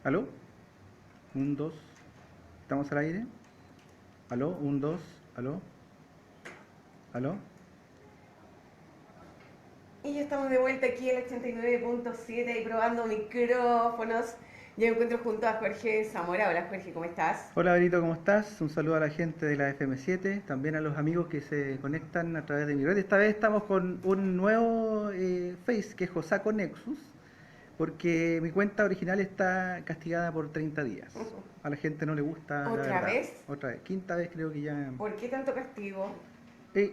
¿Aló? Un, dos. ¿Estamos al aire? ¿Aló? Un, dos. ¿Aló? ¿Aló? Y ya estamos de vuelta aquí en el 89.7 y probando micrófonos. Yo me encuentro junto a Jorge Zamora. Hola Jorge, ¿cómo estás? Hola, Benito, ¿cómo estás? Un saludo a la gente de la FM7, también a los amigos que se conectan a través de mi red. Esta vez estamos con un nuevo Face, que es Josaco Nexus, porque mi cuenta original está castigada por 30 días. A la gente no le gusta, la ¿Otra verdad. vez? Otra vez, quinta vez creo que ya. ¿Por qué tanto castigo?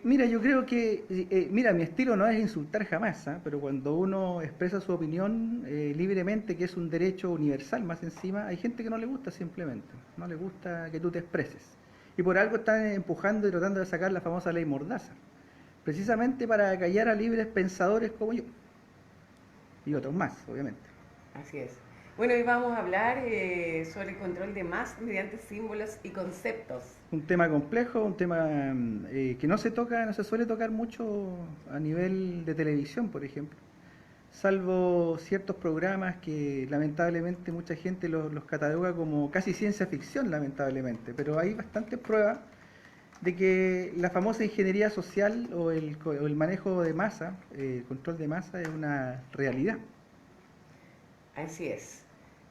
Mira, yo creo que, mira, mi estilo no es insultar jamás, ¿ah? Pero cuando uno expresa su opinión libremente, que es un derecho universal más encima, hay gente que no le gusta simplemente, no le gusta que tú te expreses. Y por algo están empujando y tratando de sacar la famosa ley Mordaza, precisamente para callar a libres pensadores como yo, y otros más, obviamente. Así es. Bueno, hoy vamos a hablar sobre el control de masas mediante símbolos y conceptos. Un tema complejo, un tema que no se toca, no se suele tocar mucho a nivel de televisión, por ejemplo, salvo ciertos programas que lamentablemente mucha gente los cataloga como casi ciencia ficción, lamentablemente, pero hay bastantes pruebas de que la famosa ingeniería social o el manejo de masa, el control de masa es una realidad. Así es.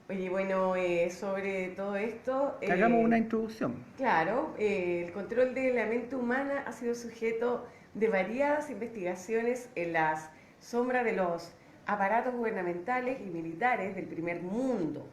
Oye, bueno, sobre todo esto, Hagamos una introducción. claro, el control de la mente humana ha sido sujeto de variadas investigaciones en las sombras de los aparatos gubernamentales y militares del primer mundo.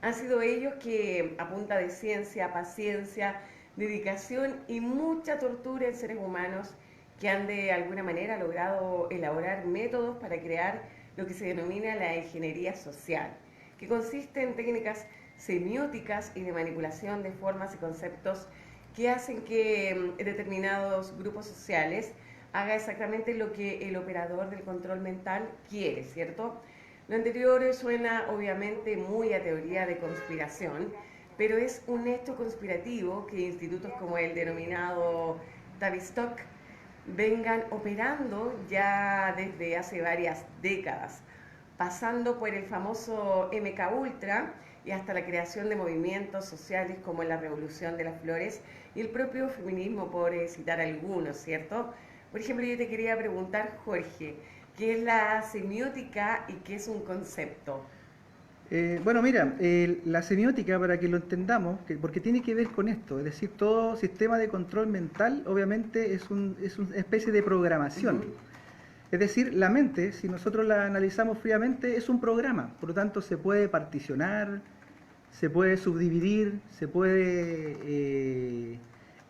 Han sido ellos que, a punta de ciencia, paciencia, dedicación y mucha tortura en seres humanos, que han de alguna manera logrado elaborar métodos para crear lo que se denomina la ingeniería social, que consiste en técnicas semióticas y de manipulación de formas y conceptos que hacen que determinados grupos sociales haga exactamente lo que el operador del control mental quiere, ¿cierto? Lo anterior suena obviamente muy a teoría de conspiración, pero es un hecho conspirativo que institutos como el denominado Tavistock vengan operando ya desde hace varias décadas, pasando por el famoso MK Ultra y hasta la creación de movimientos sociales como la Revolución de las Flores y el propio feminismo, por citar algunos, ¿cierto? Por ejemplo, yo te quería preguntar, Jorge, ¿qué es la semiótica y qué es un concepto? Bueno, mira, la semiótica, para que lo entendamos, porque tiene que ver con esto, es decir, todo sistema de control mental obviamente es una especie de programación. Ujú. Es decir, la mente, si nosotros la analizamos fríamente, es un programa, por lo tanto se puede particionar, se puede subdividir, se puede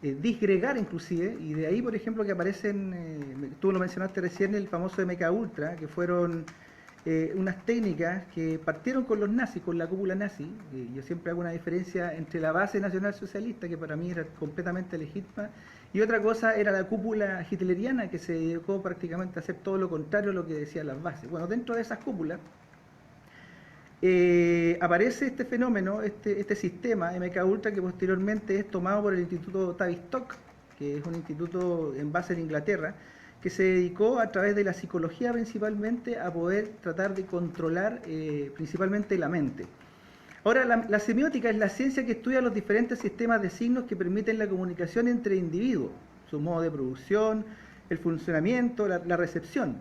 disgregar inclusive, y de ahí, por ejemplo, que aparecen, tú lo mencionaste recién, el famoso MK Ultra, que fueron unas técnicas que partieron con los nazis, con la cúpula nazi. Yo siempre hago una diferencia entre la base nacional socialista, que para mí era completamente legítima, y otra cosa era la cúpula hitleriana, que se dedicó prácticamente a hacer todo lo contrario a lo que decían las bases. Bueno, dentro de esas cúpulas aparece este fenómeno, este sistema MK Ultra, que posteriormente es tomado por el Instituto Tavistock, que es un instituto en base en Inglaterra, que se dedicó a través de la psicología principalmente a poder tratar de controlar principalmente la mente. Ahora, la semiótica es la ciencia que estudia los diferentes sistemas de signos que permiten la comunicación entre individuos, su modo de producción, el funcionamiento, la recepción.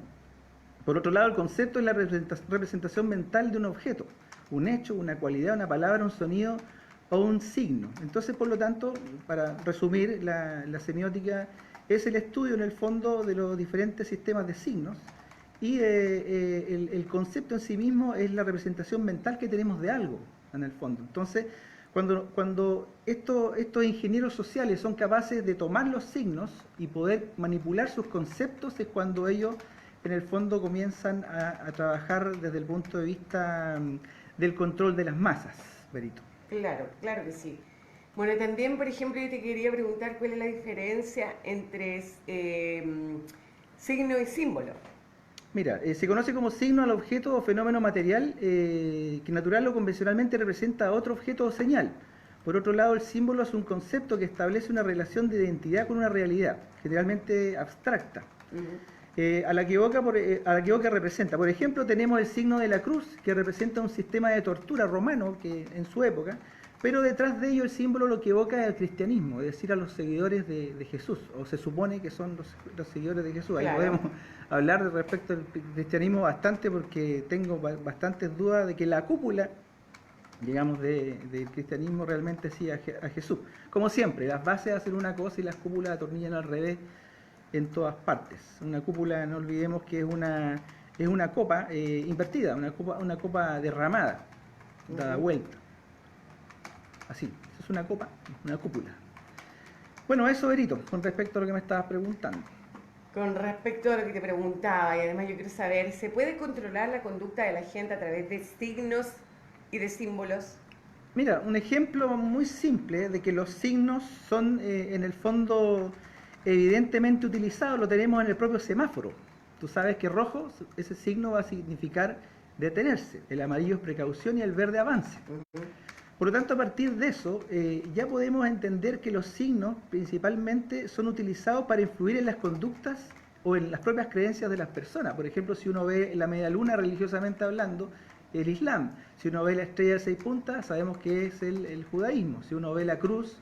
Por otro lado, el concepto es la representación mental de un objeto, un hecho, una cualidad, una palabra, un sonido o un signo. Entonces, por lo tanto, para resumir, la semiótica es el estudio en el fondo de los diferentes sistemas de signos y el concepto en sí mismo es la representación mental que tenemos de algo, en el fondo. Entonces, cuando estos ingenieros sociales son capaces de tomar los signos y poder manipular sus conceptos, es cuando ellos en el fondo comienzan a trabajar desde el punto de vista del control de las masas, Berito. Claro, claro que sí. Bueno, también, por ejemplo, yo te quería preguntar cuál es la diferencia entre signo y símbolo. Mira, se conoce como signo al objeto o fenómeno material que natural o convencionalmente representa a otro objeto o señal. Por otro lado, el símbolo es un concepto que establece una relación de identidad con una realidad, generalmente abstracta. Ujú. a la que evoca representa. Por ejemplo, tenemos el signo de la cruz, que representa un sistema de tortura romano que en su época, pero detrás de ello el símbolo lo que evoca es el cristianismo, es decir, a los seguidores de Jesús, o se supone que son los seguidores de Jesús. Ahí Claro. podemos hablar respecto al cristianismo bastante, porque tengo bastantes dudas de que la cúpula, digamos, del cristianismo realmente sí a Jesús. Como siempre, las bases hacen una cosa y las cúpulas atornillan al revés en todas partes. Una cúpula, no olvidemos que es una copa invertida, una copa derramada, dada vuelta. Así, eso es una copa, una cúpula. Bueno, eso, Berito, con respecto a lo que me estabas preguntando. Con respecto a lo que te preguntaba, y además yo quiero saber, ¿se puede controlar la conducta de la gente a través de signos y de símbolos? Mira, un ejemplo muy simple de que los signos son en el fondo evidentemente utilizados, lo tenemos en el propio semáforo. Tú sabes que rojo, ese signo va a significar detenerse, el amarillo es precaución y el verde avance. Por lo tanto, a partir de eso, ya podemos entender que los signos principalmente son utilizados para influir en las conductas o en las propias creencias de las personas. Por ejemplo, si uno ve la media luna religiosamente hablando, el Islam. Si uno ve la estrella de 6 puntas, sabemos que es el judaísmo. Si uno ve la cruz,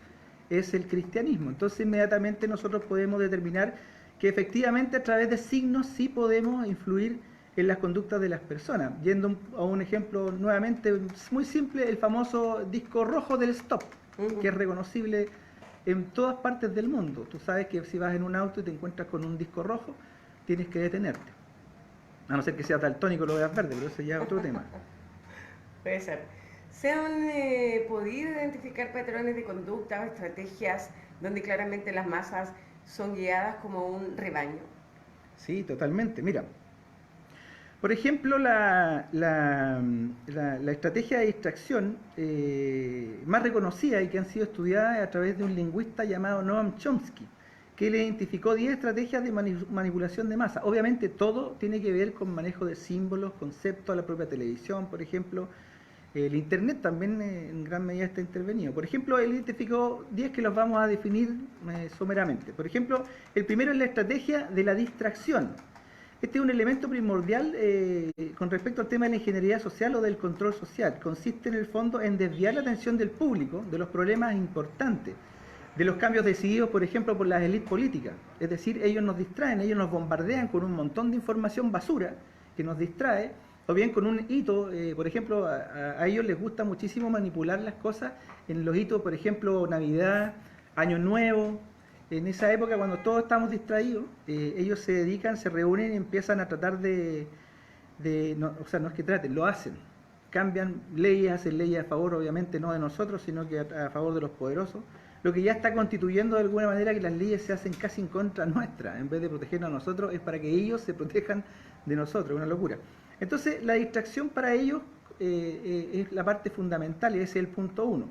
es el cristianismo. Entonces, inmediatamente nosotros podemos determinar que efectivamente a través de signos sí podemos influir en las conductas de las personas. Yendo a un ejemplo nuevamente muy simple, el famoso disco rojo del stop, que es reconocible en todas partes del mundo. Tú sabes que si vas en un auto y te encuentras con un disco rojo, tienes que detenerte. A no ser que sea daltónico y lo veas verde, pero eso ya es otro tema. Puede ser. ¿Se han podido identificar patrones de conducta o estrategias donde claramente las masas son guiadas como un rebaño? Sí, totalmente. Mira, por ejemplo, la estrategia de distracción más reconocida y que han sido estudiadas a través de un lingüista llamado Noam Chomsky, que le identificó 10 estrategias de manipulación de masa. Obviamente todo tiene que ver con manejo de símbolos, conceptos, la propia televisión, por ejemplo. El Internet también en gran medida está intervenido. Por ejemplo, él identificó 10 que los vamos a definir someramente. Por ejemplo, el primero es la estrategia de la distracción. Este es un elemento primordial con respecto al tema de la ingeniería social o del control social. Consiste en el fondo en desviar la atención del público de los problemas importantes, de los cambios decididos, por ejemplo, por las élites políticas. Es decir, ellos nos distraen, ellos nos bombardean con un montón de información basura que nos distrae, o bien con un hito, por ejemplo, a ellos les gusta muchísimo manipular las cosas en los hitos, por ejemplo, Navidad, Año Nuevo. En esa época, cuando todos estamos distraídos, ellos se dedican, se reúnen y empiezan a tratar no es que traten, lo hacen. Cambian leyes, hacen leyes a favor, obviamente, no de nosotros, sino que a favor de los poderosos. Lo que ya está constituyendo de alguna manera que las leyes se hacen casi en contra nuestra. En vez de protegernos a nosotros, es para que ellos se protejan de nosotros. Una locura. Entonces, la distracción para ellos es la parte fundamental y ese es el punto 1.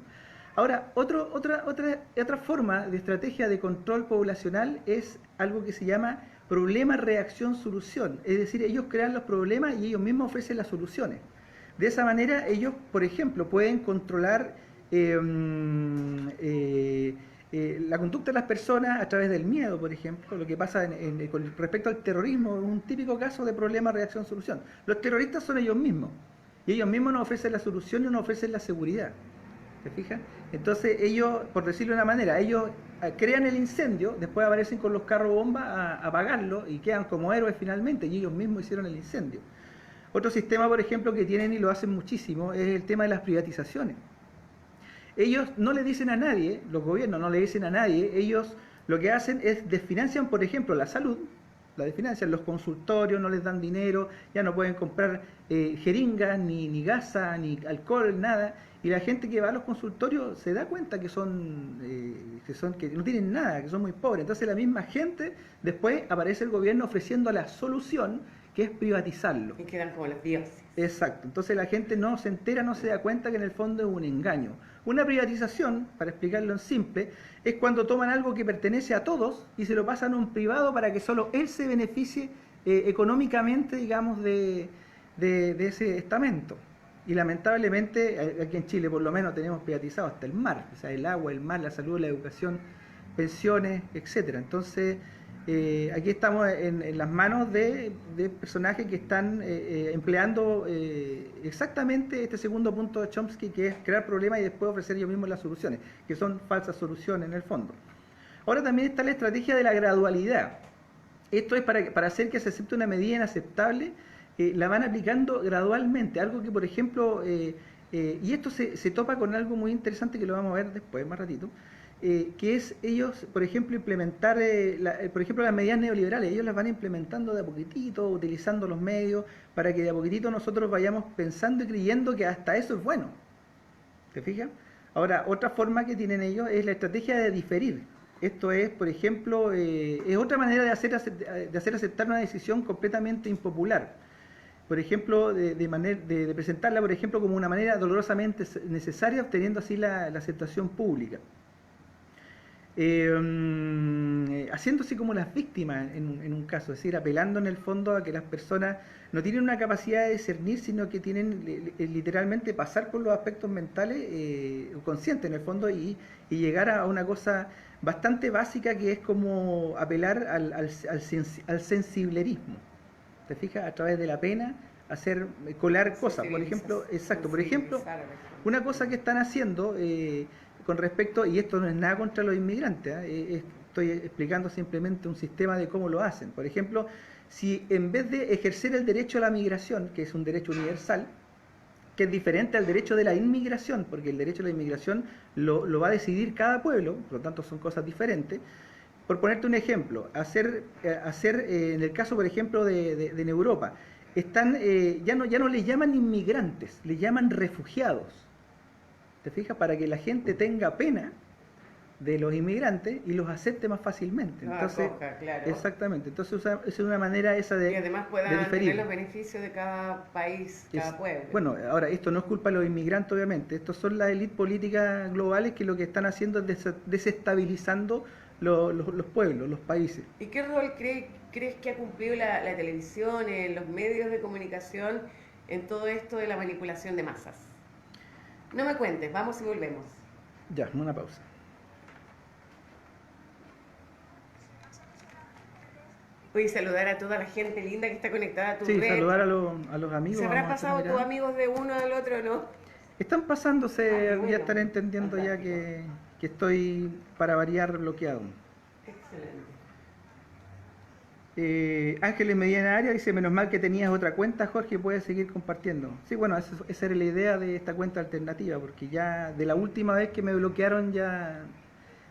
Ahora, otra forma de estrategia de control poblacional es algo que se llama problema, reacción, solución. Es decir, ellos crean los problemas y ellos mismos ofrecen las soluciones. De esa manera, ellos, por ejemplo, pueden controlar la conducta de las personas a través del miedo, por ejemplo. Lo que pasa con respecto al terrorismo es un típico caso de problema, reacción, solución. Los terroristas son ellos mismos y ellos mismos nos ofrecen la solución y nos ofrecen la seguridad. ¿Te fijas? Entonces ellos, por decirlo de una manera, ellos crean el incendio, después aparecen con los carros bomba a apagarlo y quedan como héroes finalmente, y ellos mismos hicieron el incendio. Otro sistema, por ejemplo, que tienen y lo hacen muchísimo es el tema de las privatizaciones. Ellos no le dicen a nadie, los gobiernos no le dicen a nadie, ellos lo que hacen es desfinancian, por ejemplo, la salud, la desfinancian, los consultorios no les dan dinero, ya no pueden comprar jeringas, ni gasa, ni alcohol, nada, y la gente que va a los consultorios se da cuenta que que no tienen nada, que son muy pobres. Entonces la misma gente, después aparece el gobierno ofreciendo la solución, que es privatizarlo. Y quedan como los dioses. Exacto, entonces la gente no se entera, no se da cuenta que en el fondo es un engaño. Una privatización, para explicarlo en simple, es cuando toman algo que pertenece a todos y se lo pasan a un privado para que solo él se beneficie económicamente, digamos, de ese estamento. Y lamentablemente, aquí en Chile por lo menos tenemos privatizado hasta el mar, o sea, el agua, el mar, la salud, la educación, pensiones, etcétera. Entonces, aquí estamos en las manos de personajes que están empleando exactamente este segundo punto de Chomsky, que es crear problemas y después ofrecer ellos mismos las soluciones, que son falsas soluciones en el fondo. Ahora también está la estrategia de la gradualidad. Esto es para hacer que se acepte una medida inaceptable, la van aplicando gradualmente, algo que por ejemplo, y esto se topa con algo muy interesante que lo vamos a ver después, más ratito, que es ellos, por ejemplo, implementar, por ejemplo, las medidas neoliberales, ellos las van implementando de a poquitito, utilizando los medios, para que de a poquitito nosotros vayamos pensando y creyendo que hasta eso es bueno. ¿Te fijas? Ahora, otra forma que tienen ellos es la estrategia de diferir. Esto es, por ejemplo, es otra manera de hacer aceptar una decisión completamente impopular. Por ejemplo, de presentarla, por ejemplo, como una manera dolorosamente necesaria, obteniendo así la aceptación pública. Haciéndose como las víctimas en un caso, es decir, apelando en el fondo a que las personas no tienen una capacidad de discernir, sino que tienen literalmente pasar por los aspectos mentales conscientes en el fondo y llegar a una cosa bastante básica, que es como apelar al sensiblerismo. ¿Te fijas? A través de la pena, hacer colar cosas, por ejemplo, exacto, por ejemplo, una cosa que están haciendo con respecto, y esto no es nada contra los inmigrantes, estoy explicando simplemente un sistema de cómo lo hacen. Por ejemplo, si en vez de ejercer el derecho a la migración, que es un derecho universal, que es diferente al derecho de la inmigración, porque el derecho a la inmigración lo va a decidir cada pueblo, por lo tanto son cosas diferentes. Por ponerte un ejemplo, hacer en el caso, por ejemplo, de en Europa, están, ya no les llaman inmigrantes, les llaman refugiados. ¿Te fijas? Para que la gente tenga pena de los inmigrantes y los acepte más fácilmente. Entonces, claro. Exactamente. Entonces es una manera esa de y además puedan tener los beneficios de cada país, cada pueblo. Bueno, ahora esto no es culpa de los inmigrantes, obviamente. Estos son las élites políticas globales que lo que están haciendo es desestabilizando los pueblos, los países. ¿Y qué rol crees que ha cumplido la televisión, los medios de comunicación en todo esto de la manipulación de masas? No me cuentes, vamos y volvemos. Ya, una pausa. Voy a saludar a toda la gente linda que está conectada a tu red. Sí, saludar a los amigos. ¿Se habrá pasado tus amigos de uno al otro o no? Están pasándose, bueno, ya estarán entendiendo fantástico. Ya que estoy, para variar, bloqueado. Excelente. Ángeles Medina Área dice, menos mal que tenías otra cuenta, Jorge, puedes seguir compartiendo. Sí, bueno, esa era la idea de esta cuenta alternativa, porque ya de la última vez que me bloquearon ya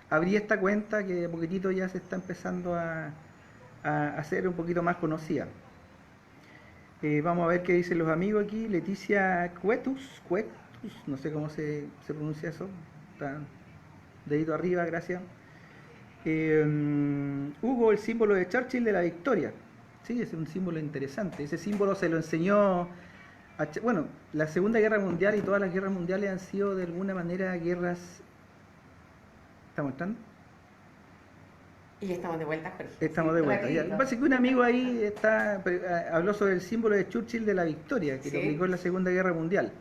abrí esta cuenta que de poquitito ya se está empezando a hacer un poquito más conocida. Vamos a ver qué dicen los amigos aquí. Leticia Cuetus, no sé cómo se pronuncia eso. Está dedito arriba, gracias. Hugo, el símbolo de Churchill de la victoria. Sí, es un símbolo interesante. Ese símbolo se lo enseñó bueno, la Segunda Guerra Mundial y todas las guerras mundiales han sido de alguna manera guerras. ¿Estamos entrando? Y estamos de vuelta, Jorge. Estamos de vuelta. Ya. Lo que pasa es que un amigo ahí habló sobre el símbolo de Churchill de la victoria, que lo aplicó en la Segunda Guerra Mundial.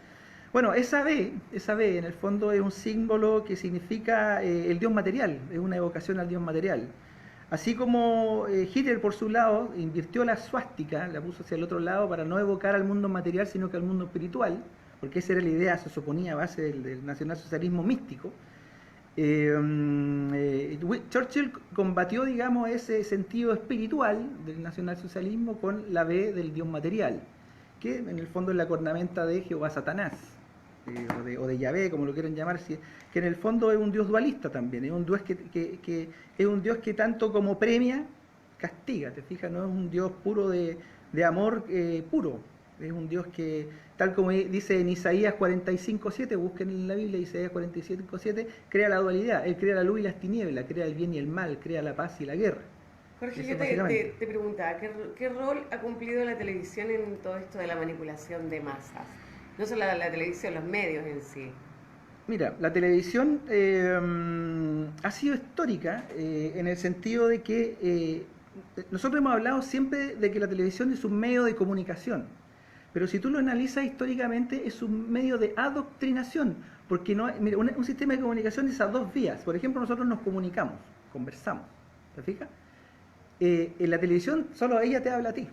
Bueno, esa B en el fondo es un símbolo que significa el dios material, es una evocación al dios material. Así como Hitler, por su lado, invirtió la suástica, la puso hacia el otro lado para no evocar al mundo material, sino que al mundo espiritual, porque esa era la idea, se suponía, a base del nacionalsocialismo místico. Churchill combatió, digamos, ese sentido espiritual del nacionalsocialismo con la B del dios material, que en el fondo es la cornamenta de Jehová Satanás, o de Yahvé, como lo quieran llamar, que en el fondo es un dios dualista también, es un dios que es un dios que tanto como premia, castiga, ¿te fijas? No es un dios puro de amor puro, es un dios que, tal como dice en Isaías 45:7, busquen en la Biblia, Isaías 47:7, crea la dualidad, él crea la luz y las tinieblas, crea el bien y el mal, crea la paz y la guerra. Jorge, yo te preguntaba, ¿qué rol ha cumplido la televisión en todo esto de la manipulación de masas? No solo la televisión, los medios en sí. Mira, la televisión ha sido histórica en el sentido de que nosotros hemos hablado siempre de que la televisión es un medio de comunicación, pero si tú lo analizas históricamente es un medio de adoctrinación, porque no, mira, un sistema de comunicación es a dos vías. Por ejemplo, nosotros nos comunicamos, conversamos, ¿te fijas? en la televisión solo ella te habla a ti.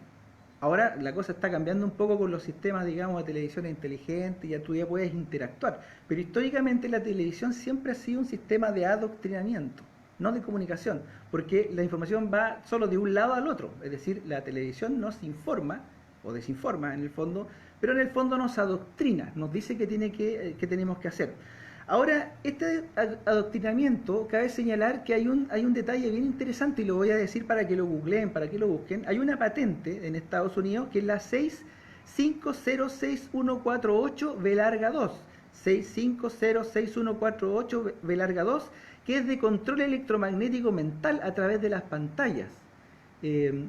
Ahora la cosa está cambiando un poco con los sistemas, digamos, de televisión inteligente, ya tú ya puedes interactuar. Pero históricamente la televisión siempre ha sido un sistema de adoctrinamiento, no de comunicación, porque la información va solo de un lado al otro. Es decir, la televisión nos informa, o desinforma en el fondo, pero en el fondo nos adoctrina, nos dice qué tenemos que hacer. Ahora, este adoctrinamiento, cabe señalar que hay un detalle bien interesante, y lo voy a decir para que lo googleen, para que lo busquen. Hay una patente en Estados Unidos que es la 6506148 B larga 2, 6506148 B larga 2, que es de control electromagnético mental a través de las pantallas,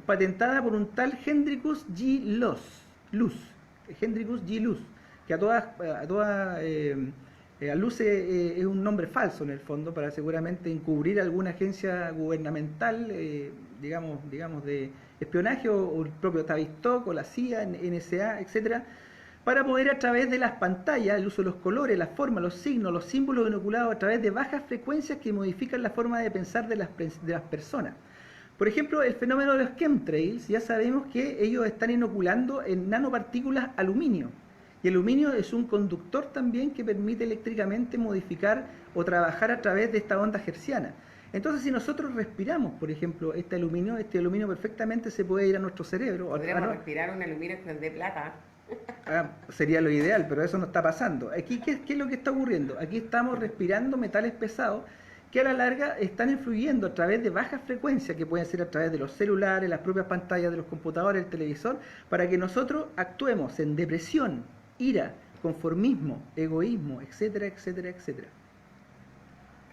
patentada por un tal Hendrikus G. Luz, que a luce es un nombre falso en el fondo para seguramente encubrir alguna agencia gubernamental, digamos de espionaje, o el propio Tavistock o la CIA, NSA, etcétera, para poder a través de las pantallas, el uso de los colores, las formas, los signos, los símbolos inoculados a través de bajas frecuencias que modifican la forma de pensar de las personas. Por ejemplo, el fenómeno de los chemtrails, ya sabemos que ellos están inoculando en nanopartículas aluminio. Y el aluminio es un conductor también que permite eléctricamente modificar o trabajar a través de esta onda hertziana. Entonces, si nosotros respiramos, por ejemplo, este aluminio perfectamente se puede ir a nuestro cerebro. Podríamos respirar un aluminio de plata. Sería lo ideal, pero eso no está pasando. Aquí, ¿qué es lo que está ocurriendo? Aquí estamos respirando metales pesados que a la larga están influyendo a través de bajas frecuencias, que pueden ser a través de los celulares, las propias pantallas de los computadores, el televisor, para que nosotros actuemos en depresión, ira, conformismo, egoísmo, etcétera, etcétera, etcétera.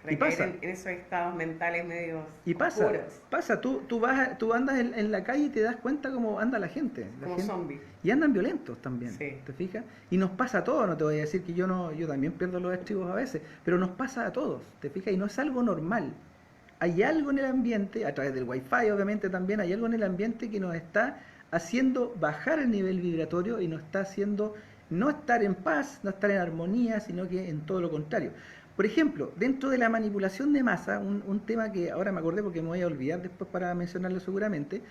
Y pasa en esos estados mentales medios pasa, tú andas en la calle y te das cuenta cómo anda la gente. Como zombies. Y andan violentos también, sí. ¿Te fijas? Y nos pasa a todos, no te voy a decir que yo también pierdo los estribos a veces, pero nos pasa a todos, ¿te fijas? Y no es algo normal. Hay algo en el ambiente, a través del wifi obviamente también, hay algo en el ambiente que nos está haciendo bajar el nivel vibratorio y nos está haciendo no estar en paz, no estar en armonía, sino que en todo lo contrario. Por ejemplo, dentro de la manipulación de masa, un tema que ahora me acordé porque me voy a olvidar después para mencionarlo seguramente,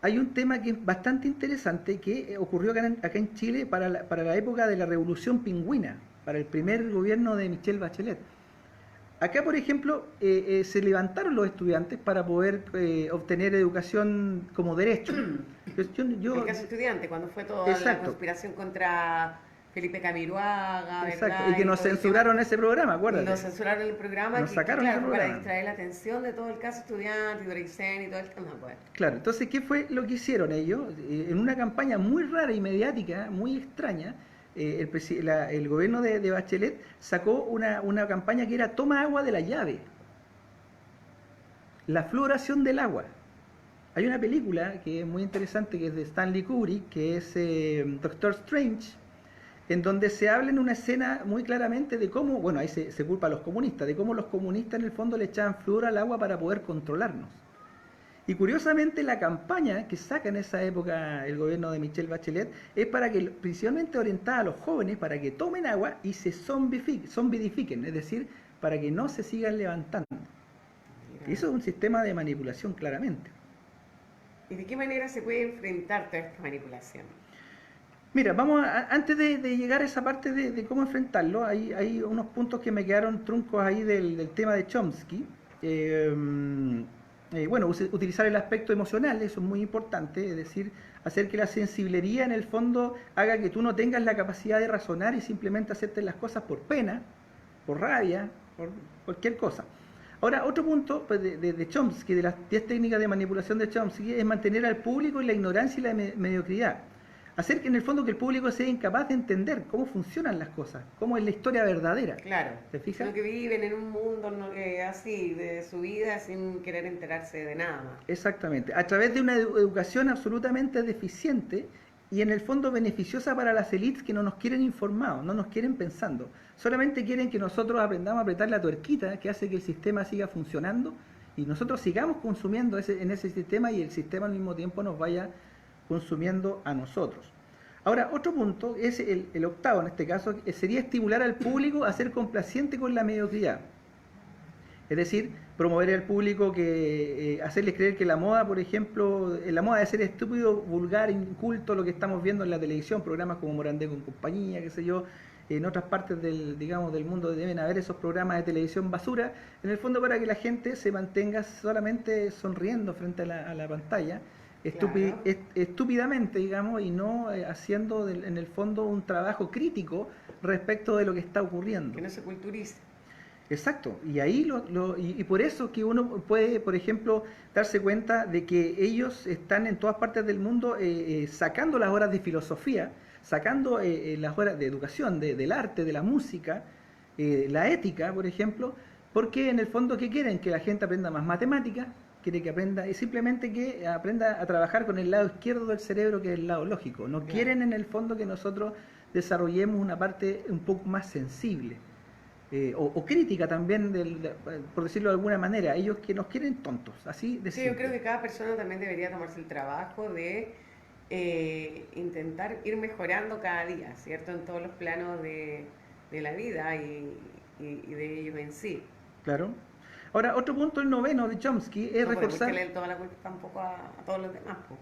hay un tema que es bastante interesante que ocurrió acá en Chile para la época de la Revolución Pingüina, para el primer gobierno de Michelle Bachelet. Acá, por ejemplo, se levantaron los estudiantes para poder obtener educación como derecho. El caso estudiante, cuando fue toda la conspiración contra Felipe Camiroaga, ¿verdad? Y que nos censuraron ese programa, acuérdate. Nos censuraron el programa, nos sacaron ese programa para distraer la atención de todo el caso estudiante, y Doricen y todo el tema. Pues. Claro, entonces, ¿qué fue lo que hicieron ellos? En una campaña muy rara y mediática, muy extraña, el gobierno de Bachelet sacó una campaña que era toma agua de la llave. La fluoración del agua. Hay una película que es muy interesante, que es de Stanley Kubrick, que es Doctor Strange, en donde se habla en una escena muy claramente de cómo, bueno, ahí se culpa a los comunistas, de cómo los comunistas en el fondo le echaban flúor al agua para poder controlarnos. Y curiosamente la campaña que saca en esa época el gobierno de Michelle Bachelet es para que, principalmente orientada a los jóvenes, para que tomen agua y se zombidifiquen, es decir, para que no se sigan levantando. Y eso es un sistema de manipulación claramente. ¿Y de qué manera se puede enfrentar toda esta manipulación? Mira, antes de llegar a esa parte de cómo enfrentarlo, hay unos puntos que me quedaron truncos ahí del tema de Chomsky. Bueno, utilizar el aspecto emocional, eso es muy importante, es decir, hacer que la sensibilidad en el fondo haga que tú no tengas la capacidad de razonar y simplemente aceptes las cosas por pena, por rabia, por cualquier cosa. Ahora, otro punto pues, de Chomsky, de las 10 técnicas de manipulación de Chomsky, es mantener al público en la ignorancia y la mediocridad. Hacer que en el fondo que el público sea incapaz de entender cómo funcionan las cosas, cómo es la historia verdadera. Claro, ¿te fijas? Sino que viven en un mundo así, de su vida, sin querer enterarse de nada más. Exactamente, a través de una educación absolutamente deficiente y en el fondo beneficiosa para las élites que no nos quieren informados, no nos quieren pensando. Solamente quieren que nosotros aprendamos a apretar la tuerquita que hace que el sistema siga funcionando y nosotros sigamos consumiendo en ese sistema y el sistema al mismo tiempo nos vaya consumiendo a nosotros. Ahora, otro punto, es el octavo en este caso, sería estimular al público a ser complaciente con la mediocridad. Es decir, promover al público, que hacerles creer que la moda, por ejemplo, la moda de ser estúpido, vulgar, inculto, lo que estamos viendo en la televisión, programas como Morandé con compañía, qué sé yo, en otras partes del, digamos, del mundo deben haber esos programas de televisión basura, en el fondo para que la gente se mantenga solamente sonriendo frente a la pantalla, Claro, estúpidamente, digamos, y no haciendo en el fondo un trabajo crítico respecto de lo que está ocurriendo. que no se culturice. Exacto, y ahí y por eso que uno puede, por ejemplo, darse cuenta de que ellos están en todas partes del mundo sacando las horas de filosofía, sacando las horas de educación, del arte, de la música, la ética, por ejemplo, porque en el fondo, ¿qué quieren? Que la gente aprenda más matemáticas, quiere que aprenda, y simplemente que aprenda a trabajar con el lado izquierdo del cerebro, que es el lado lógico. No Claro. quieren en el fondo que nosotros desarrollemos una parte un poco más sensible. O crítica también, por decirlo de alguna manera, ellos que nos quieren tontos, así de Sí, yo simple. creo que cada persona también debería tomarse el trabajo de intentar ir mejorando cada día, ¿cierto? En todos los planos de la vida y de ellos en sí. Claro. Ahora, otro punto, el noveno de Chomsky, es No podemos reforzar. echarle toda la culpa tampoco a todos los demás, po.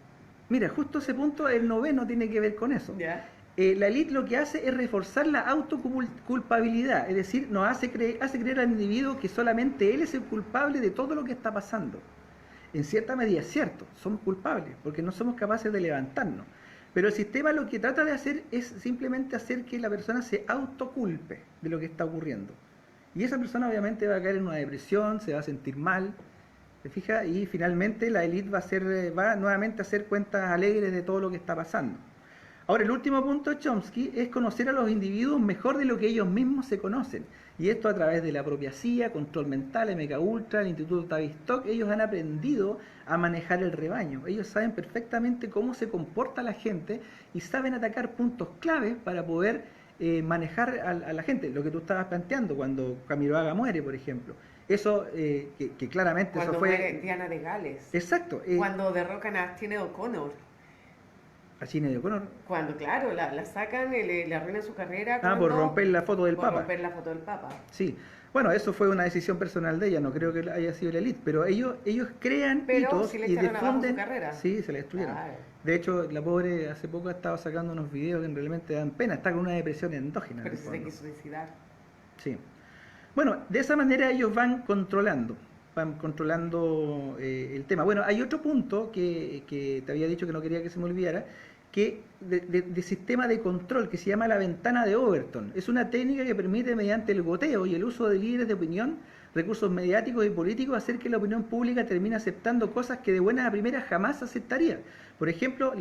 Mira, justo ese punto, el noveno, tiene que ver con eso. ¿Ya? La élite lo que hace es reforzar la autoculpabilidad, es decir, nos hace creer al individuo que solamente él es el culpable de todo lo que está pasando. En cierta medida es cierto, somos culpables, porque no somos capaces de levantarnos. Pero el sistema lo que trata de hacer es simplemente hacer que la persona se autoculpe de lo que está ocurriendo. Y esa persona obviamente va a caer en una depresión, se va a sentir mal, ¿te fijas? Y finalmente la élite va nuevamente a hacer cuentas alegres de todo lo que está pasando. Ahora, el último punto de Chomsky es conocer a los individuos mejor de lo que ellos mismos se conocen. Y esto a través de la propia CIA, Control Mental, MK Ultra, el Instituto Tavistock. Ellos han aprendido a manejar el rebaño. Ellos saben perfectamente cómo se comporta la gente y saben atacar puntos claves para poder manejar a la gente. Lo que tú estabas planteando cuando Camiroaga muere, por ejemplo. Eso, que claramente Cuando eso fue... muere Diana de Gales. Exacto. Cuando derrocan a Sinéad O'Connor. A Sinéad O'Connor. Cuando, claro, la sacan y le arruinan su carrera. Por romper la foto del por Papa. romper la foto del Papa. Sí, bueno, eso fue una decisión personal de ella, no creo que haya sido la élite, pero ellos crean Pero hitos sí le y echaron abajo su difunden. carrera. Sí, se la destruyeron. Claro. De hecho, la pobre hace poco ha estado sacando unos videos que realmente dan pena, está con una depresión endógena. En Pero el si se fondo. quiso suicidar. Sí. Bueno, de esa manera ellos van controlando el tema. Bueno, hay otro punto que te había dicho que no quería que se me olvidara, que de sistema de control que se llama la ventana de Overton. Es una técnica que permite, mediante el goteo y el uso de líderes de opinión, recursos mediáticos y políticos, hacer que la opinión pública termine aceptando cosas que de buenas a primeras jamás aceptaría. Por ejemplo,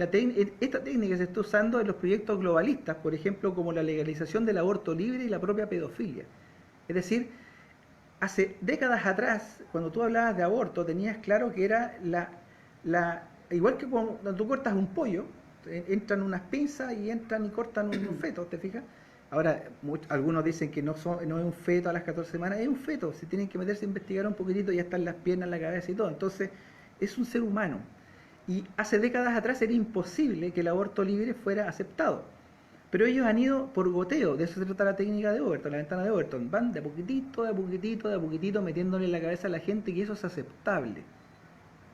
esta técnica se está usando en los proyectos globalistas, por ejemplo, como la legalización del aborto libre y la propia pedofilia. Es decir, hace décadas atrás, cuando tú hablabas de aborto, tenías claro que era igual que cuando tú cortas un pollo, entran unas pinzas y entran y cortan un feto, ¿te fijas? Ahora, algunos dicen que no es un feto a las 14 semanas, es un feto, se tienen que meterse a investigar un poquitito, ya están las piernas, la cabeza y todo. Entonces, es un ser humano. Y hace décadas atrás era imposible que el aborto libre fuera aceptado. Pero ellos han ido por goteo, de eso se trata la técnica de Overton, la ventana de Overton. Van de a poquitito, de a poquitito, de a poquitito, metiéndole en la cabeza a la gente que eso es aceptable.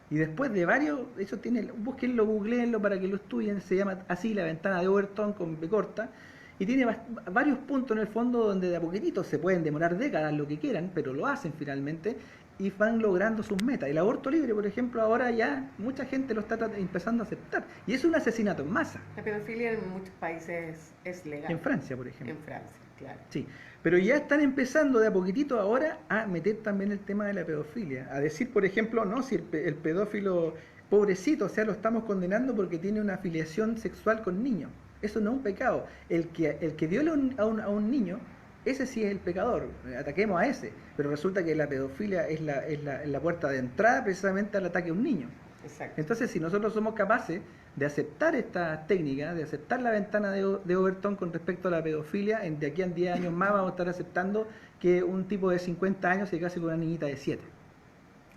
Y después de varios, eso tiene, búsquenlo, googleenlo para que lo estudien, se llama así la ventana de Overton con B corta, y tiene varios puntos en el fondo donde de a poquitito se pueden demorar décadas lo que quieran, pero lo hacen finalmente y van logrando sus metas. El aborto libre, por ejemplo, ahora ya mucha gente lo está empezando a aceptar, y es un asesinato en masa. La pedofilia en muchos países es legal. En Francia, por ejemplo. En Francia, claro. Sí, pero ya están empezando de a poquitito ahora a meter también el tema de la pedofilia, a decir, por ejemplo, no, si el pedófilo, pobrecito, o sea, lo estamos condenando porque tiene una afiliación sexual con niños. Eso no es un pecado. El que viola a un niño, ese sí es el pecador, ataquemos a ese. Pero resulta que la pedofilia es la puerta de entrada precisamente al ataque a un niño. Exacto. Entonces, si nosotros somos capaces de aceptar esta técnica, de aceptar la ventana de Overton con respecto a la pedofilia, de aquí a 10 años más vamos a estar aceptando que un tipo de 50 años se case con una niñita de 7.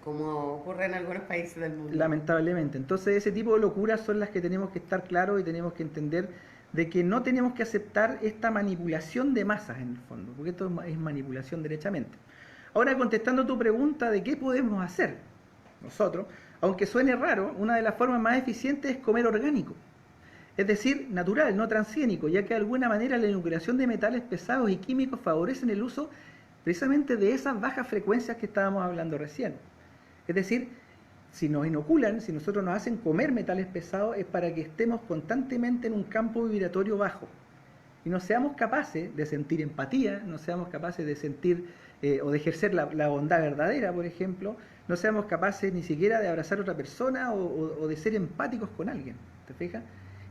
Como ocurre en algunos países del mundo. Lamentablemente. Entonces, ese tipo de locuras son las que tenemos que estar claros y tenemos que entender de que no tenemos que aceptar esta manipulación de masas en el fondo, porque esto es manipulación derechamente. Ahora, contestando tu pregunta de qué podemos hacer nosotros, aunque suene raro, una de las formas más eficientes es comer orgánico. Es decir, natural, no transgénico, ya que de alguna manera la inoculación de metales pesados y químicos favorecen el uso precisamente de esas bajas frecuencias que estábamos hablando recién. Es decir, si nos inoculan, si nosotros nos hacen comer metales pesados, es para que estemos constantemente en un campo vibratorio bajo y no seamos capaces de sentir empatía, no seamos capaces de sentir o de ejercer la bondad verdadera, por ejemplo, no seamos capaces ni siquiera de abrazar a otra persona o de ser empáticos con alguien, ¿te fijas?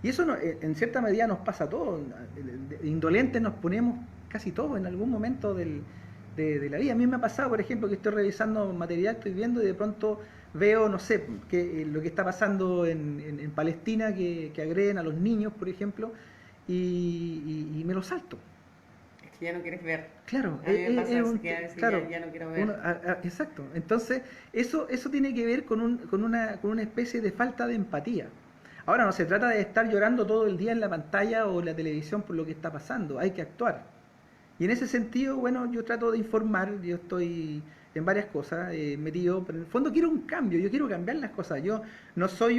Y eso en cierta medida nos pasa a todos. Indolentes nos ponemos casi todos en algún momento de la vida. A mí me ha pasado, por ejemplo, que estoy revisando material, estoy viendo y de pronto veo, no sé, lo que está pasando en Palestina, que agreden a los niños, por ejemplo, y me lo salto. Es que ya no quieres ver. Claro, a mí me pasa eso, que a veces claro, ya no quiero ver. exacto. Entonces, eso tiene que ver con una especie de falta de empatía. Ahora, no se trata de estar llorando todo el día en la pantalla o en la televisión por lo que está pasando, hay que actuar. Y en ese sentido, bueno, yo trato de informar, yo estoy en varias cosas metido, pero en el fondo quiero un cambio, yo quiero cambiar las cosas. Yo no soy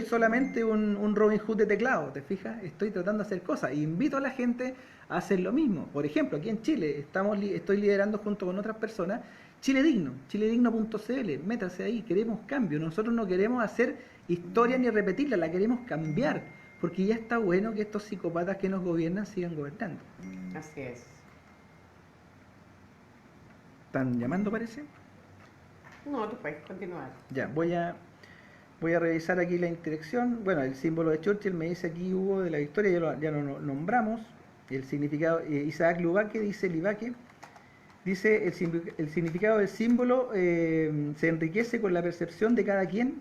solamente un Robin Hood de teclado, ¿te fijas? Estoy tratando de hacer cosas e invito a la gente a hacer lo mismo. Por ejemplo, aquí en Chile estoy liderando junto con otras personas Chile Digno, chiledigno.cl, métase ahí, queremos cambio. Nosotros no queremos hacer historia ni repetirla, la queremos cambiar, porque ya está bueno que estos psicópatas que nos gobiernan sigan gobernando. Así es. ¿Están llamando, parece? No, tú puedes continuar. Ya, voy a revisar aquí la interacción. Bueno, el símbolo de Churchill me dice aquí Hugo de la Victoria, ya lo nombramos. El significado, Isaac Lubaque dice dice el significado del símbolo se enriquece con la percepción de cada quien.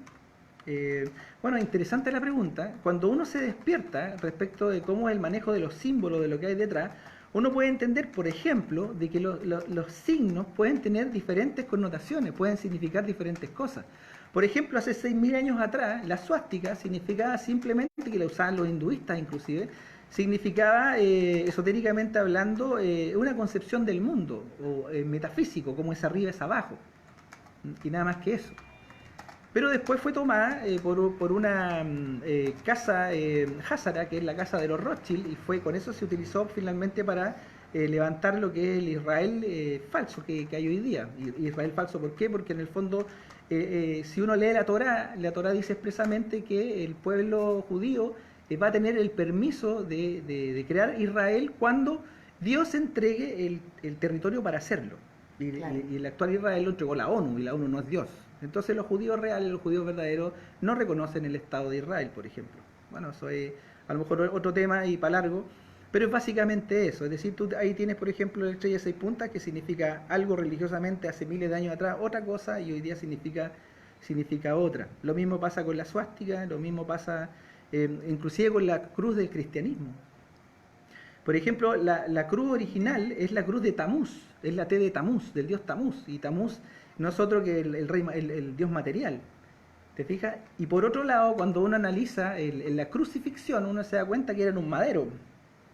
Bueno, interesante la pregunta. Cuando uno se despierta respecto de cómo es el manejo de los símbolos, de lo que hay detrás, uno puede entender, por ejemplo, de que los signos pueden tener diferentes connotaciones, pueden significar diferentes cosas. Por ejemplo, hace 6.000 años atrás, la suástica significaba simplemente, que la usaban los hinduistas inclusive, significaba, esotéricamente hablando, una concepción del mundo, o metafísico, como es arriba es abajo, y nada más que eso. Pero después fue tomada por una casa házara, que es la casa de los Rothschild, y con eso se utilizó finalmente para levantar lo que es el Israel falso que hay hoy día. Israel falso, ¿por qué? Porque en el fondo, si uno lee la Torá dice expresamente que el pueblo judío va a tener el permiso de crear Israel cuando Dios entregue el territorio para hacerlo. Claro. Y el actual Israel lo entregó la ONU, y la ONU no es Dios. Entonces los judíos reales, los judíos verdaderos, no reconocen el Estado de Israel, por ejemplo. Bueno, eso es a lo mejor otro tema y para largo, pero es básicamente eso. Es decir, tú ahí tienes, por ejemplo, la estrella de 6 puntas, que significa algo religiosamente hace miles de años atrás, otra cosa, y hoy día significa otra. Lo mismo pasa con la suástica, lo mismo pasa inclusive con la cruz del cristianismo. Por ejemplo, la cruz original es la cruz de Tamuz, es la T de Tamuz, del dios Tamuz, y Tamuz no es otro que el dios material. ¿Te fijas? Y por otro lado, cuando uno analiza la crucifixión, uno se da cuenta que era en un madero,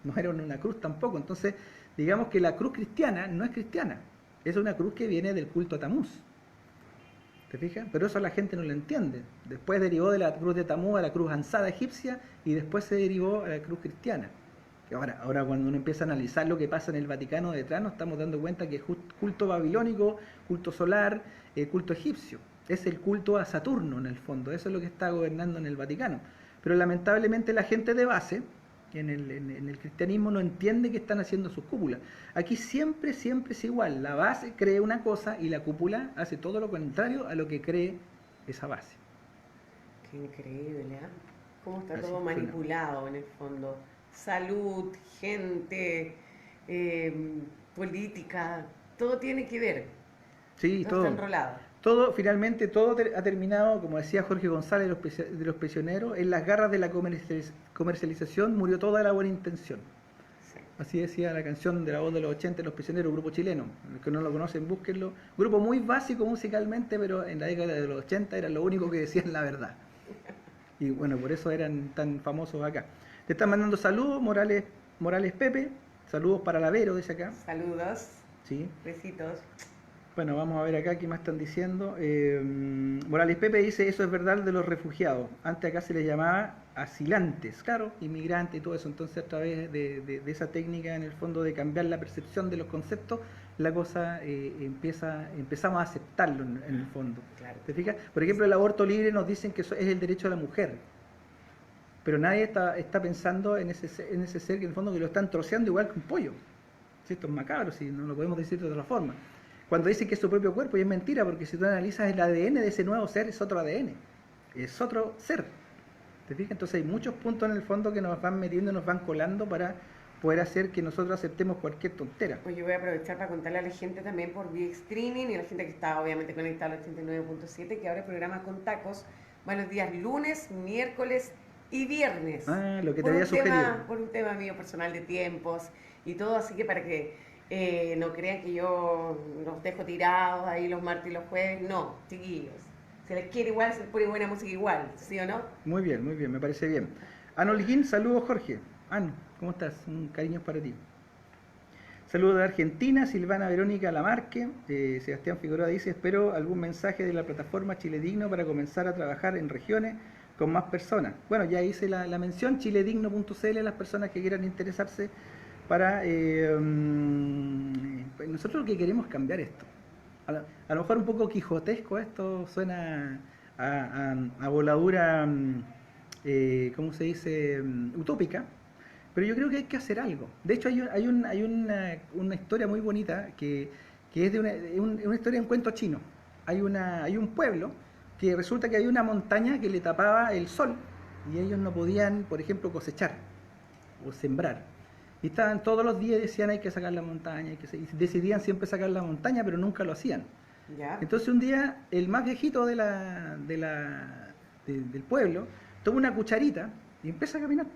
no era en una cruz tampoco. Entonces, digamos que la cruz cristiana no es cristiana, es una cruz que viene del culto a Tamuz. ¿Te fijas? Pero eso la gente no lo entiende. Después derivó de la cruz de Tamuz a la cruz ansada egipcia, y después se derivó a la cruz cristiana. Ahora cuando uno empieza a analizar lo que pasa en el Vaticano detrás, nos estamos dando cuenta que es culto babilónico, culto solar, culto egipcio. Es el culto a Saturno en el fondo, eso es lo que está gobernando en el Vaticano. Pero lamentablemente la gente de base, en el cristianismo, no entiende que están haciendo sus cúpulas. Aquí siempre es igual, la base cree una cosa y la cúpula hace todo lo contrario a lo que cree esa base. Qué increíble, ¿eh? Cómo está Así todo manipulado en el fondo. Salud, gente, política, todo tiene que ver. Sí, todo. Está enrolado. Finalmente todo ha terminado, como decía Jorge González de los prisioneros, en las garras de la comercialización murió toda la buena intención. Sí. Así decía la canción de la voz de los 80, Los Prisioneros, grupo chileno. Los que no lo conocen, búsquenlo. Grupo muy básico musicalmente, pero en la década de los 80 era lo único que decían la verdad. Y bueno, por eso eran tan famosos acá. Te están mandando saludos, Morales Pepe. Saludos para la Vero, dice acá. Saludos. Sí. Besitos. Bueno, vamos a ver acá qué más están diciendo. Morales Pepe dice, eso es verdad de los refugiados. Antes acá se les llamaba asilantes, claro, inmigrantes y todo eso. Entonces a través de esa técnica, en el fondo, de cambiar la percepción de los conceptos, la cosa empezamos a aceptarlo en el fondo. Claro. ¿Te fijas? Por ejemplo, el aborto libre nos dicen que eso es el derecho de la mujer. Pero nadie está pensando en ese ser que en el fondo que lo están troceando igual que un pollo. Si esto es macabro, si no lo podemos decir de otra forma. Cuando dicen que es su propio cuerpo, y es mentira, porque si tú analizas el ADN de ese nuevo ser, es otro ADN, es otro ser. ¿Te fijas? Entonces hay muchos puntos en el fondo que nos van metiendo, nos van colando para poder hacer que nosotros aceptemos cualquier tontera. Pues yo voy a aprovechar para contarle a la gente también por vía streaming y a la gente que está obviamente conectada al 89.7, que ahora el programa Con Tacos va los días lunes, miércoles y viernes. Ah, lo que te había sugerido. Por un tema mío personal de tiempos y todo, así que para que no crean que yo los dejo tirados ahí los martes y los jueves, no, chiquillos. Se les quiere igual, se les pone buena música igual, ¿sí o no? Muy bien, me parece bien. Ano Holguín, saludos Jorge. Ano, ¿cómo estás? Un cariño para ti. Saludos de Argentina, Silvana Verónica Lamarque. Sebastián Figueroa dice, espero algún mensaje de la plataforma Chile Digno para comenzar a trabajar en regiones con más personas. Bueno, ya hice la mención, chiledigno.cl, las personas que quieran interesarse para... pues nosotros lo que queremos es cambiar esto. A lo mejor un poco quijotesco esto, suena a voladura, ¿cómo se dice? Utópica, pero yo creo que hay que hacer algo. De hecho hay una historia muy bonita que es de una historia de un cuento chino. Hay un pueblo que resulta que hay una montaña que le tapaba el sol y ellos no podían, por ejemplo, cosechar o sembrar. Y estaban todos los días y decían hay que sacar la montaña, y decidían siempre sacar la montaña, pero nunca lo hacían. Ya. Entonces un día el más viejito del pueblo toma una cucharita y empieza a caminar.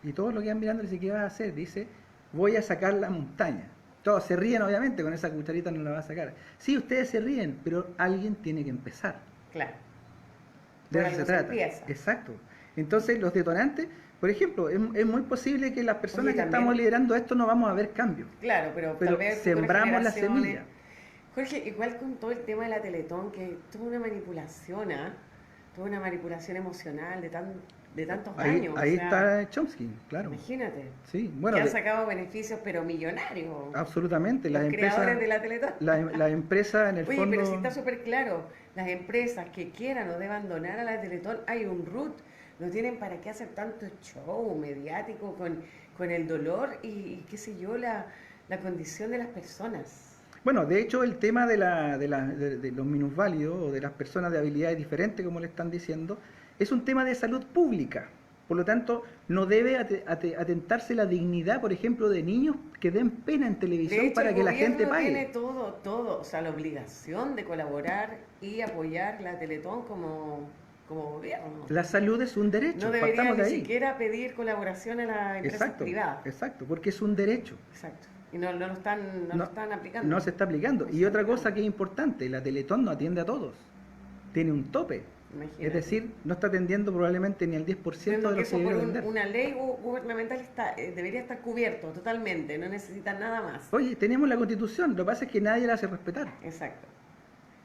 Y todos lo quedan mirando y dice, ¿qué vas a hacer? Dice, voy a sacar la montaña. Todos se ríen, obviamente, con esa cucharita no la va a sacar. Sí, ustedes se ríen, pero alguien tiene que empezar. Claro. De eso se trata. Exacto. Entonces los detonantes, por ejemplo, es muy posible que las personas que estamos liderando esto no vamos a ver cambios. Claro, pero tal vez sembramos la semilla. Jorge, igual con todo el tema de la Teletón, que tuvo una manipulación, tuvo una manipulación emocional de tantos años. Ahí está Chomsky, claro. Imagínate. Sí, bueno, que ha sacado beneficios, pero millonarios. Absolutamente. Los creadores de la Teletón. La empresa en el fondo... Oye, pero sí está súper claro. Las empresas que quieran o deban donar a la Teletón, hay un RUT. No tienen para qué hacer tanto show mediático con el dolor y qué sé yo, la condición de las personas. Bueno, de hecho el tema de los minusválidos o de las personas de habilidades diferentes, como le están diciendo, es un tema de salud pública. Por lo tanto, no debe atentarse la dignidad, por ejemplo, de niños que den pena en televisión de hecho, para que la gente pague. Tiene todo, o sea, la obligación de colaborar y apoyar la Teletón como gobierno. La salud es un derecho. No debería ni siquiera pedir colaboración a las empresas privadas. Exacto, porque es un derecho. Exacto. Y no lo están aplicando. No se está aplicando. Y otra cosa que es importante, la Teletón no atiende a todos. Tiene un tope. Imagínate. Es decir, no está atendiendo probablemente ni al 10% de lo que se debería vender. Una ley gubernamental debería estar cubierto totalmente, no necesita nada más. Oye, tenemos la Constitución, lo que pasa es que nadie la hace respetar. Exacto.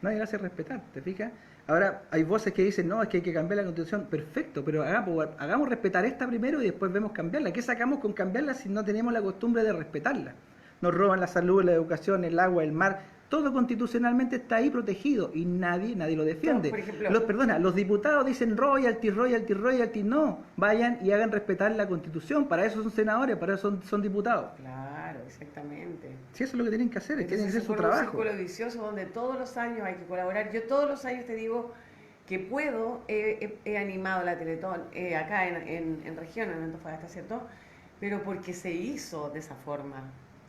Nadie la hace respetar, ¿te fijas? Ahora, hay voces que dicen, no, es que hay que cambiar la Constitución. Perfecto, pero hagamos respetar esta primero y después vemos cambiarla. ¿Qué sacamos con cambiarla si no tenemos la costumbre de respetarla? Nos roban la salud, la educación, el agua, el mar. Todo constitucionalmente está ahí protegido y nadie lo defiende. Por ejemplo, los diputados dicen royalty. No, vayan y hagan respetar la Constitución. Para eso son senadores, para eso son diputados. Claro, exactamente. Sí, eso es lo que tienen que hacer, tienen que hacer su trabajo. Es un trabajo. círculo vicioso donde todos los años hay que colaborar. Yo todos los años te digo que puedo, he animado la Teletón acá en región, en Antofagasta, ¿cierto? Pero porque se hizo de esa forma,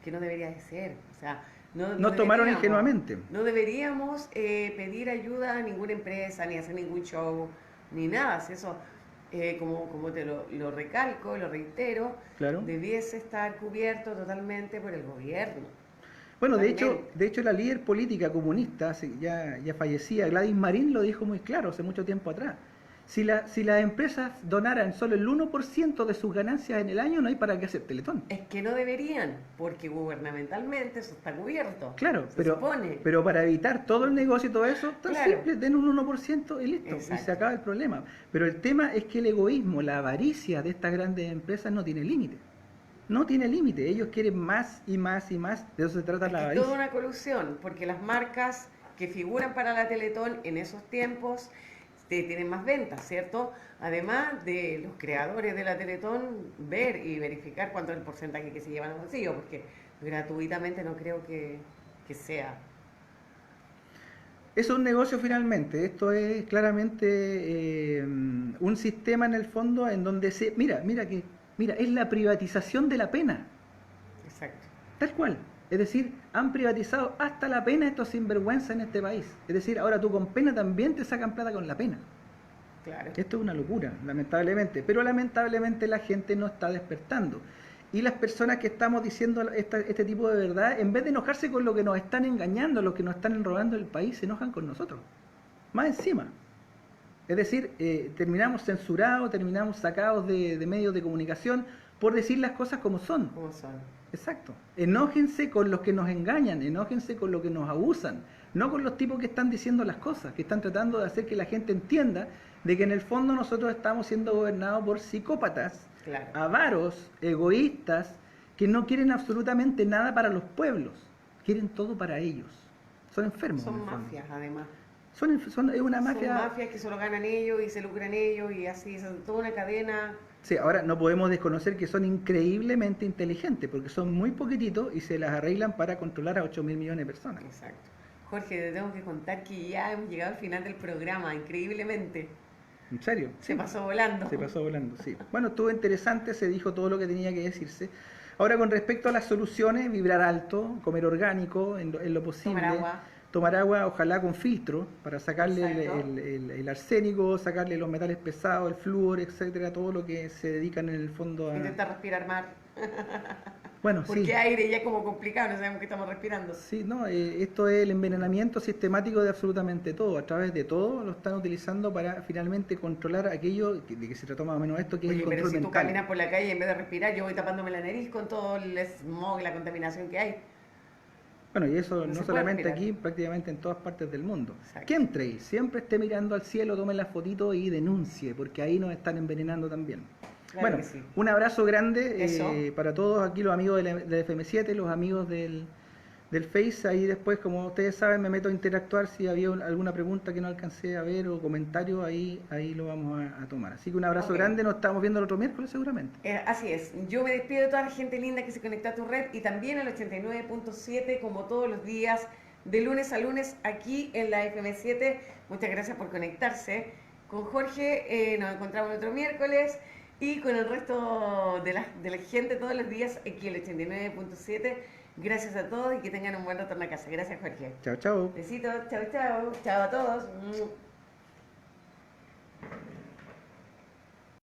que no debería de ser. O sea, nos tomaron ingenuamente. No deberíamos pedir ayuda a ninguna empresa, ni hacer ningún show, ni nada. Si eso, como te lo recalco, lo reitero, claro, debiese estar cubierto totalmente por el gobierno. Bueno, de hecho la líder política comunista, ya fallecida, Gladys Marín, lo dijo muy claro hace mucho tiempo atrás. Si las empresas donaran solo el 1% de sus ganancias en el año, no hay para qué hacer Teletón. Es que no deberían, porque gubernamentalmente eso está cubierto. Claro, se supone. pero para evitar todo el negocio y todo eso, tan Claro. simple, den un 1% y listo, Exacto. y se acaba el problema. Pero el tema es que el egoísmo, la avaricia de estas grandes empresas no tiene límite. No tiene límite, ellos quieren más y más y más, de eso se trata la Es avaricia. toda una colusión, porque las marcas que figuran para la Teletón en esos tiempos tienen más ventas, ¿cierto? Además de los creadores de la Teletón ver y verificar cuánto es el porcentaje que se llevan al bolsillo, porque gratuitamente no creo que sea. Es un negocio finalmente, esto es claramente un sistema en el fondo en donde mira, es la privatización de la pena, Exacto. tal cual. Es decir, han privatizado hasta la pena estos sinvergüenzas en este país. Es decir, ahora tú con pena también te sacan plata con la pena. Claro. Esto es una locura, lamentablemente. Pero lamentablemente la gente no está despertando. Y las personas que estamos diciendo este tipo de verdad, en vez de enojarse con lo que nos están engañando, los que nos están enrolando el país, se enojan con nosotros. Más encima. Es decir, terminamos censurados, terminamos sacados de medios de comunicación por decir las cosas como son. ¿Cómo son? Exacto. Enójense con los que nos engañan, enójense con los que nos abusan, no con los tipos que están diciendo las cosas, que están tratando de hacer que la gente entienda de que en el fondo nosotros estamos siendo gobernados por psicópatas, Claro. avaros, egoístas, que no quieren absolutamente nada para los pueblos, quieren todo para ellos. Son enfermos. en Son el fondo. mafias, además. Es una mafia. Son mafias que solo ganan ellos y se lucran ellos y así, son toda una cadena. Sí, ahora no podemos desconocer que son increíblemente inteligentes, porque son muy poquititos y se las arreglan para controlar a 8.000 millones de personas. Exacto. Jorge, te tengo que contar que ya hemos llegado al final del programa, increíblemente. ¿En serio? Se pasó volando. Se pasó volando, sí. Bueno, estuvo interesante, se dijo todo lo que tenía que decirse. Ahora, con respecto a las soluciones, vibrar alto, comer orgánico en lo posible. Tomar agua, ojalá con filtro, para sacarle el arsénico, sacarle los metales pesados, el flúor, etcétera, todo lo que se dedican en el fondo a... Intentar respirar mar. Bueno, Porque sí. aire ya es como complicado, no sabemos qué estamos respirando. Sí, no, esto es el envenenamiento sistemático de absolutamente todo, a través de todo lo están utilizando para finalmente controlar aquello de que se trata más o menos esto, que es el Oye, pero control si tú mental. caminas por la calle en vez de respirar, yo voy tapándome la nariz con todo el smog, la contaminación que hay. Bueno, y eso No no se puede solamente respirar. aquí, prácticamente en todas partes del mundo. Exacto. Chemtrail, siempre esté mirando al cielo, tome las fotitos y denuncie, porque ahí nos están envenenando también. Claro Bueno, que sí. un abrazo grande Eso. para todos aquí, los amigos de FM7, los amigos del Face. Ahí después, como ustedes saben, me meto a interactuar si había alguna pregunta que no alcancé a ver o comentario, ahí lo vamos a tomar. Así que un abrazo Ok. grande, nos estamos viendo el otro miércoles seguramente. Así es, yo me despido de toda la gente linda que se conecta a tu red y también al 89.7 como todos los días, de lunes a lunes aquí en la FM7. Muchas gracias por conectarse. Con Jorge nos encontramos el otro miércoles y con el resto de la gente todos los días aquí en el 89.7. Gracias a todos y que tengan un buen retorno a casa. Gracias, Jorge. Chao, chao. Besitos, chao, chao. Chao a todos.